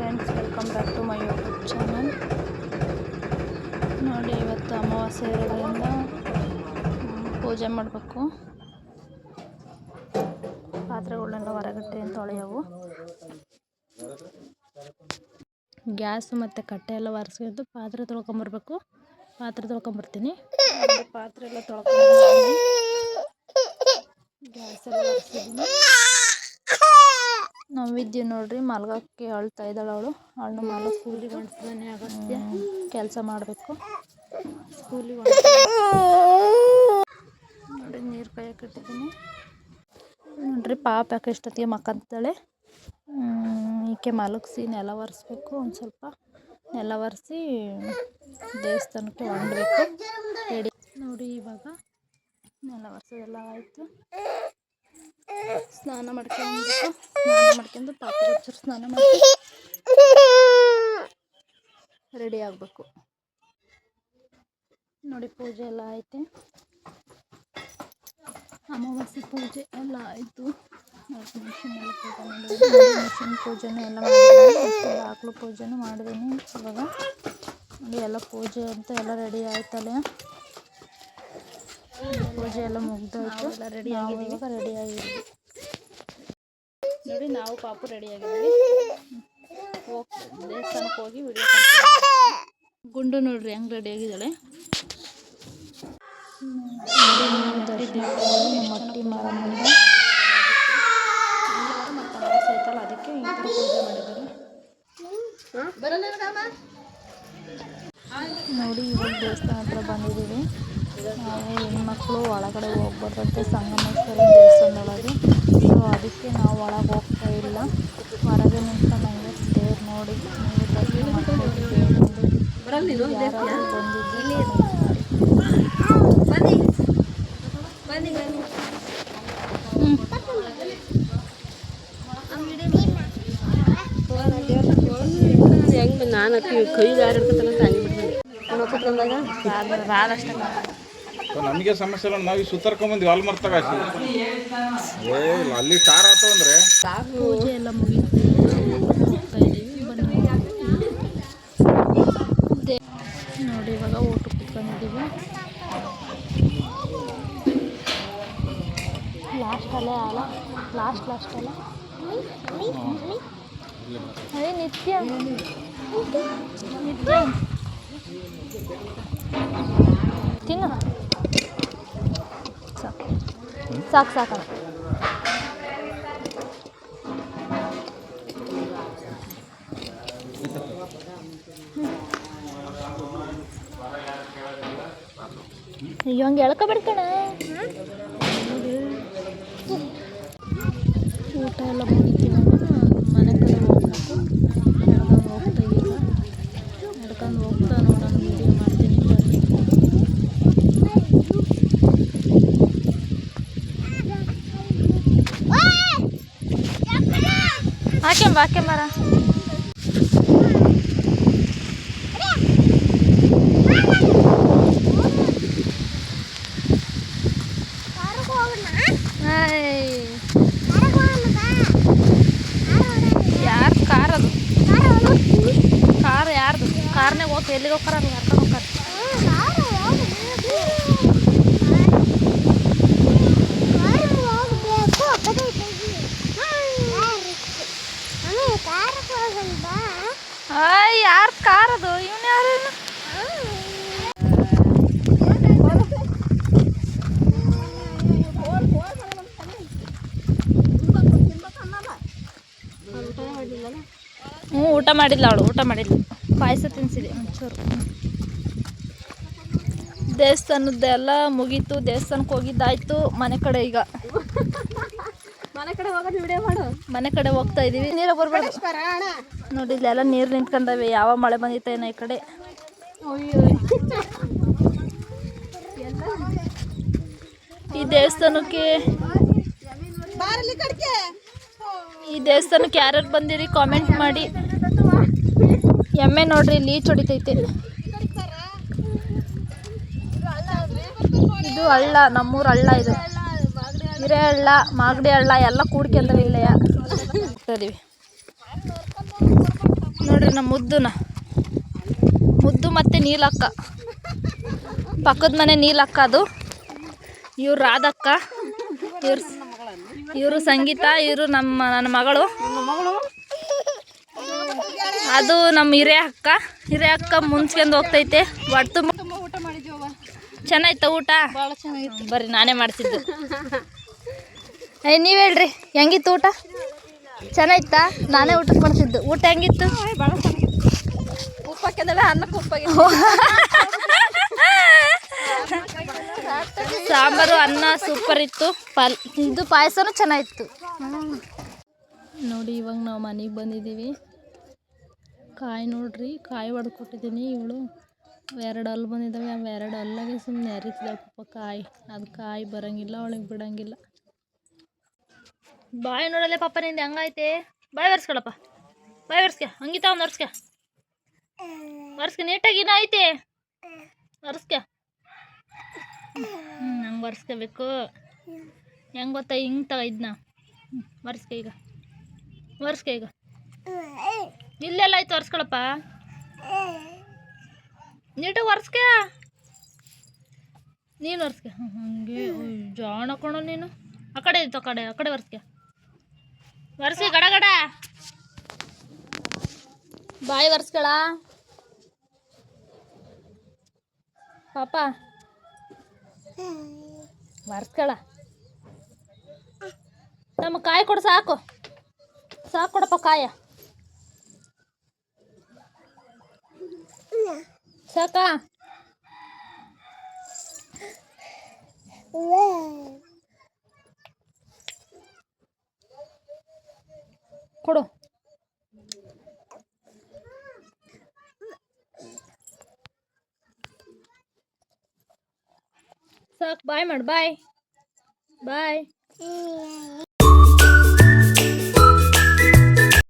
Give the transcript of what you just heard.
Friends, welcome back to my YouTube channel. ನೋಡಿ, ಇವತ್ತು ಅಮಾವಾಸ್ಯೆ ಇರೋದ್ರಿಂದ ಪೂಜೆ ಮಾಡಬೇಕು. ಪಾತ್ರೆಗಳನ್ನೆಲ್ಲ ಹೊರಗಟ್ಟೆ ತೊಳೆಯವು. ಗ್ಯಾಸು ಮತ್ತು ಕಟ್ಟೆ ಎಲ್ಲ ಒರೆಸ್ಕೊಂಡು ಪಾತ್ರೆ ತೊಳ್ಕೊಂಬರ್ಬೇಕು. ಪಾತ್ರೆ ತೊಳ್ಕೊಂಬರ್ತೀನಿ. ಪಾತ್ರೆ ಎಲ್ಲ ತೊಳ್ಕೊಂಬರ್ತೀನಿ. ಗ್ಯಾಸ್ ಎಲ್ಲ ಒರೆಸಿದ್ದೀನಿ. ನಾವಿದ್ದೀವಿ ನೋಡ್ರಿ, ಮಲ್ಗಕ್ಕೆ ಅಳ್ತಾ ಇದ್ದಾಳೆ ಅವಳು. ಅವಳನ್ನ ಮಲಗ ಸ್ಕೂಲಿಗೆ ಹೊಂಟಿದ್ದಾನೆ. ಅಗತ್ಯ ಕೆಲಸ ಮಾಡಬೇಕು. ಸ್ಕೂಲಿಗೆ ನೋಡಿ, ನೀರು ಕಾಯಕ್ಕೆ ಇಟ್ಟಿದ್ದೀನಿ ನೋಡ್ರಿ. ಪಾಪ ಯಾಕೆ ಇಷ್ಟೊತ್ತಿಗೆ ಮಕ್ಕಂತಾಳೆ. ಈಕೆ ಮಲಗಿಸಿ ನೆಲ ಒರೆಸ್ಬೇಕು. ಒಂದು ಸ್ವಲ್ಪ ನೆಲ ಒರೆಸಿ ದೇವಸ್ಥಾನಕ್ಕೆ ಹೊರಡಬೇಕು. ರೆಡಿ ನೋಡಿ. ಇವಾಗ ನೆಲ ಒರೆಸೋದೆಲ್ಲ ಆಯಿತು. ಸ್ನಾನ ಮಾಡ್ಕೊಂಡು ಪಾಪ ಹಚ್ಚರು ಸ್ನಾನ ಮಾಡಿ ರೆಡಿ ಆಗಬೇಕು ನೋಡಿ. ಪೂಜೆ ಎಲ್ಲ ಐತೆ. ಅಮಾವಾಸ್ಯೆ ಪೂಜೆ ಎಲ್ಲ ಆಯಿತು. ಮಿಷಿನ್ ಪೂಜೆನೂ ಎಲ್ಲ ಮಾಡಿದ್ದೀನಿ. ಆಕಳು ಪೂಜೆನೂ ಮಾಡಿದ್ದೀನಿ. ಇವಾಗ ನೋಡಿ, ಎಲ್ಲ ಪೂಜೆ ಅಂತ ಎಲ್ಲ ರೆಡಿ ಆಯ್ತಲ್ಲ. ಪೂಜೆ ಎಲ್ಲ ಮುಗ್ದಾಯ್ತು. ಎಲ್ಲ ರೆಡಿ ಆಗಿದ್ದೀವಿ. ಇವಾಗ ರೆಡಿ ಆಗಿದ್ದೀವಿ ನೋಡಿ. ನಾವು ಪಾಪು ರೆಡಿ ಆಗಿದ್ದೀವಿ. ದೇವಸ್ಥಾನಕ್ಕೆ ಹೋಗಿ ವಿಡಿಯೋ ಗುಂಡು ನೋಡ್ರಿ ಹೆಂಗೆ ರೆಡಿ ಆಗಿದ್ದಾಳೆ. ದರ್ಶನ ಮಟ್ಟಿ ಮಾರಮ್ಮ ಐತಲ್ಲ, ಅದಕ್ಕೆ ಈ ಥರ ಪೂಜೆ ಮಾಡಿದ್ದಾರೆ ನೋಡಿ. ಇವಾಗ ದೇವಸ್ಥಾನ ಹತ್ರ ಬಂದಿದ್ದೀವಿ. ನಾವು ಹೆಣ್ಮಕ್ಳು ಒಳಗಡೆ ಹೋಗ್ಬಾರ್ದಂತೆ ಸಂಗಮೇಶ್ವರಿ ದೇವಸ್ಥಾನದೊಳಗೆ. ಸೊ ಅದಕ್ಕೆ ನಾವು ಒಳಗೆ ಹೋಗ್ತಾ ಇಲ್ಲ. ಹೊರಗೆ ನಿಂತ್ಕೊಂಡು ಹಂಗೆ ದೇವ್ರು ನೋಡಿ ಹೆಂಗೆ ನಾನು ಕೈ ನಮಗೆ ಸಮಸ್ಯೆ ಇಲ್ಲ. ನಾವು ಸುತ್ತರ್ಕೊಂಬಂದ್ವಿ ಅಲ್ಲಿ ಮರ್ತಾಗ ಅಲ್ಲಿ ಸ್ಟಾರ್ ಆತ ಅಂದ್ರೆ ಪೂಜೆ ಎಲ್ಲ ಮುಗಿತು. ನೋಡಿ, ಇವಾಗ ಊಟಕ್ಕೆ ಕುತ್ಕೊಂಡಿದ್ದೀವಿ. ಲಾಸ್ಟಲ್ಲೇ ಅಲ್ಲ, ಲಾಸ್ಟ್ ಅಲ್ಲ. ಅದೇ ನಿತ್ಯ ತಿನ್ನು. ಸಾಕು ಅಯ್ಯೋ, ಹಂಗೆ ಎಳ್ಕೊಬಿಡ್ಕಣ. ಊಟ ಎಲ್ಲ ಮುಗಿತೀವಿ. ಮನೆ ಕಡೆ ಹೋಗ್ಬೇಕು. ನಡ್ಕೊಂಡು ಹೋಗ್ತಾ ನೋಡೋಣ. ವೀಡಿಯೋ ಮಾಡ್ತೀನಿ. ಹಾಕ್ಯಂಬಾರ ಯಾರು ಕಾರ್? ಅದು ಕಾರ್ ಯಾರ್ದು? ಕಾರ್ನಾಗ ಹೋಗಿ ಎಲ್ಲಿಗೆ ಹೋಗ್ತಾರ? ಅಲ್ಲಿ ಕರ್ಕೊಂಡು ಹೋಗ್ತಾರೆ. ಯಾರು ಕಾರ್ ಅದು? ಇವನು ಯಾರು? ಊಟ ಮಾಡಿಲ್ಲ ಅವಳು. ಊಟ ಮಾಡಿಲ್ಲ. ಪಾಯಸ ತಿನ್ನಿಸಿದೆ ಒಂಚೂರು. ದೇವಸ್ಥಾನದ್ದೆಲ್ಲ ಮುಗೀತು. ದೇವಸ್ಥಾನಕ್ಕೆ ಹೋಗಿದ್ದಾಯ್ತು. ಮನೆ ಕಡೆ ಈಗ ಮನೆ ಕಡೆ ಹೋಗ್ತಾ ಇದೀವಿ. ನೀರು ಬರ್ಬಾರ್ದು ನೋಡಿ. ಇಲ್ಲೆಲ್ಲ ನೀರು ನಿಂತ್ಕೊಂಡವೆ. ಯಾವ ಮಳೆ ಬಂದಿತ್ತೇನೋ ಈ ಕಡೆ. ಈ ದೇವಸ್ಥಾನಕ್ಕೆ ಯಾರ್ಯಾರು ಬಂದಿರಿ ಕಾಮೆಂಟ್ ಮಾಡಿ. ಎಮ್ಮೆ ನೋಡ್ರಿ ಲೀಚ್ ಹೊಡಿತೈತೆ. ಇದು ಹಳ್ಳ, ನಮ್ಮೂರು ಹಳ್ಳ. ಇದು ಹಿರೇ ಹಳ್ಳ, ಮಾಗಡಿ ಹಳ್ಳ ಎಲ್ಲ ಕೂಡ್ಕೊಂಡವೆ ಇಲ್ಲೇ. ನೋಡ್ರಿ ನಮ್ಮ ಮುದ್ದು ಮತ್ತು ನೀಲಕ್ಕ, ಪಕ್ಕದ ಮನೆ ನೀಲಕ್ಕ, ಅದು ಇವ್ರು ರಾಧಕ್ಕ, ಇವರು ಸಂಗೀತ, ಇವರು ನನ್ನ ಮಗಳು, ಅದು ನಮ್ಮ ಹಿರಿಯ ಅಕ್ಕ ಮುಂಚ್ಕೊಂಡು ಹೋಗ್ತೈತೆ. ಒಟ್ಟು ಊಟ ಮಾಡಿದ್ವಿ. ಚೆನ್ನಾಯ್ತಾ ಊಟ? ಭಾಳ ಚೆನ್ನಾಗಿತ್ತು. ಬರ್ರಿ ನಾನೇ ಮಾಡ್ತಿದ್ದು. ನೀವು ಹೇಳ್ರಿ ಹೆಂಗಿತ್ತು ಊಟ? ಚೆನ್ನಾಯ್ತಾ? ನಾನೇ ಊಟಕ್ಕೆ ಮಾಡ್ತಿದ್ದು. ಊಟ ಹೆಂಗಿತ್ತು? ಭಾಳ ಚೆನ್ನಾಗಿತ್ತು. ಉಪ್ಪು ಹಾಕಿದ್ರೆ ಅನ್ನಕ್ಕೆ ಉಪ್ಪಾಗಿತ್ತು. ಸಾಂಬಾರು ಅನ್ನ ಸೂಪರ್ ಇತ್ತು. ಇದು ಪಾಯಸನೂ ಚೆನ್ನಾಗಿತ್ತು ನೋಡಿ. ಇವಾಗ ನಾವು ಮನೆಗೆ ಬಂದಿದ್ದೀವಿ. ಕಾಯಿ ನೋಡ್ರಿ, ಕಾಯಿ ಹೊಡೆದು ಕೊಟ್ಟಿದ್ದೀನಿ. ಇವಳು 2 ಹಲ್ಲು ಬಂದಿದ್ದಾವೆ. ಅವು 2 ಹಲ್ಲಾಗೆ ಸುಮ್ಮನೆ ಹರಿತಿದ್ದಾಳೆ ಪಾಪ ಕಾಯಿ. ಅದು ಕಾಯಿ ಬರೋಂಗಿಲ್ಲ, ಅವಳಿಗೆ ಬಿಡೋಂಗಿಲ್ಲ. ಬಾಯಿ ನೋಡಲ್ಲ ಪಾಪ ನಿಂದು ಹೆಂಗೈತೆ. ಬಾಯಿ ಒರೆಸ್ಕೊಳಪ್ಪ, ಬಾಯಿ ಒರೆಸ್ಕ. ಹಂಗಿತ ಒಂದು ಒರೆಸ್ಕ ನೀಟಾಗಿನ ಐತೆ. ಒರೆಸ್ಕ. ಹಂಗೆ ಒರೆಸ್ಕೋಬೇಕು. ಹೆಂಗೆ ಗೊತ್ತಾ? ಹಿಂಗೆ ತಗ ಇದನ್ನ ಒರೆಸ್ಕ. ಈಗ ಇಲ್ಲೆಲ್ಲ ಆಯ್ತು. ಒರೆಸ್ಕೊಳಪ್ಪ, ನೀಟಾಗಿ ಒರೆಸ್ಕ. ನೀನು ಒರೆಸ್ಕ. ಹಂಗೆ ಜಾಣ ಹಾಕೋಣ ನೀನು. ಆ ಕಡೆ ಇತ್ತು, ಆ ಕಡೆ ಒರೆಸ್ಕ. ಗಡ ಬಾಯಿ ಒರೆಸ್ಕೊಳ ಪಾಪ, ಒರೆಸ್ಕೊಳ. ನಮ್ಮ ಕಾಯಿ ಕೊಡು, ಸಾಕು ಕೊಡಪ್ಪ ಕಾಯ. ಸಾಕಾ? ಕೊಡು. ಸಾಕು. ಬಾಯ್ ಮಾಡು. ಬಾಯ್.